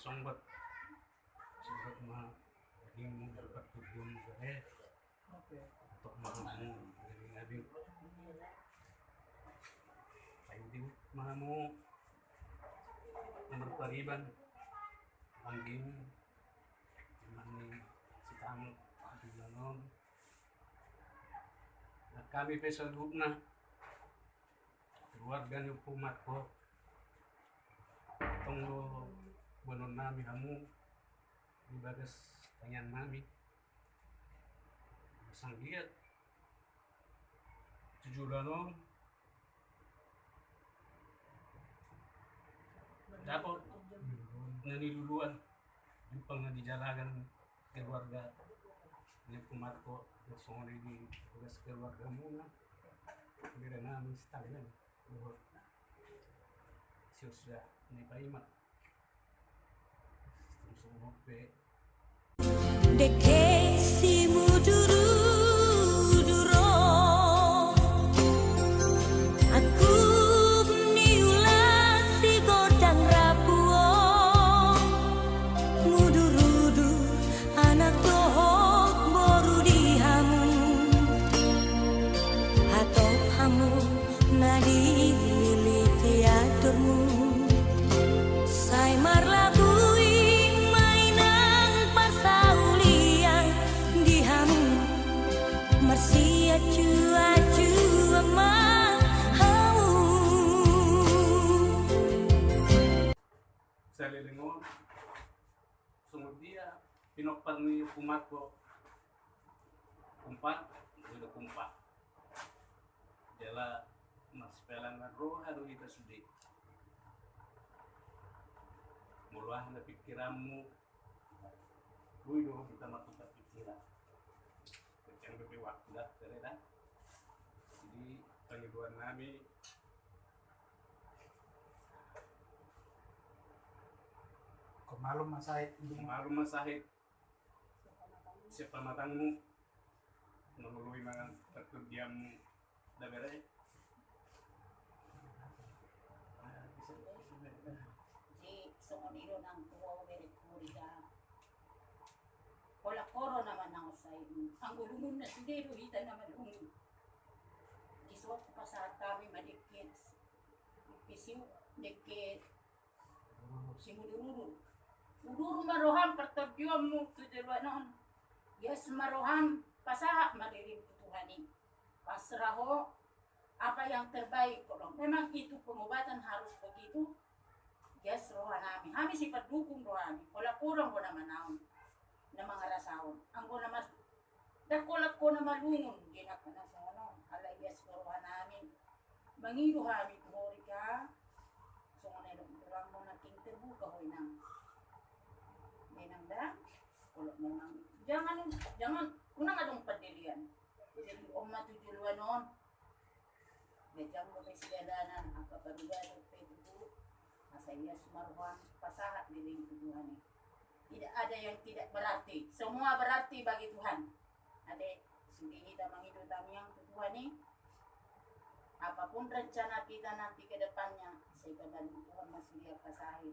sumbat sumbat maging dapat tujuan untuk mahamu dari nabi hindi mahamu berpariban angging mani si tamu di lanon at kami pa sa loob na keluarga niyo pumat ko tunggu buwan namin hamu ibagas tanyan namin sanggiat tujulan dapat naniluluan yung pang nadijalagan keluarga niya pumat ko gusto ko rin ibagas keluarga muna hindi namin sa tanyan siyosya ni paimat sumsumok pe de que si muduru duro aku niula si godang rapuo mudurudu anak dohok boru dihamu atau hamu nadi lili aturmu say marlabui mainang pasaulian dihamu marsia cua mahamu sa lilingon sungod dia pinokpan niyo pumat ko kumpat udah kumpat jala mas pelan na roh hado ita sudi muluah na pikiranmu uy do kita matuta pikiran kecang bebe waktu dah tereda jadi penghidupan kami Malum masahit malu masahit siapa matangmu namului mga tertudiam dagare Di sumuniro ng tuwa very kurida. Wala koro naman ang usay. Ang ulungon na sudero hita naman ulungon. Isuot ko pa sa kami madikit. Pisiw, dikit. Simudururu. Uduru maruham pertujuan mo tujuan noon. Yes maruham pasaha madirim tutuhani. Pasraho apa yang terbaik kalau memang itu pengobatan harus begitu. Yes, rohanami. Kami sifat dukung rohani. Wala kurang ko naman naon na mga rasawon. Ang ko naman, dakulat ko na malungon. Ginak na sa ano. Ala, yes, rohanami. Mangido hami, tumori ka. So, kurang mo na tingterbu ka, hoy nang. May nang da. Kulot memang. Jangan, unang adong padilian. Jadi, matutuluan noon. Gajang ko may sigadanan. Ang kaparugado, pedo saya semarwan pasahat di dalam Tuhan ini. Tidak ada yang tidak berarti. Semua berarti bagi Tuhan. Ada sudi kita menghidup yang Tuhan ini. Apapun rencana kita nanti ke depannya, saya bantu Tuhan masih dia pasahi.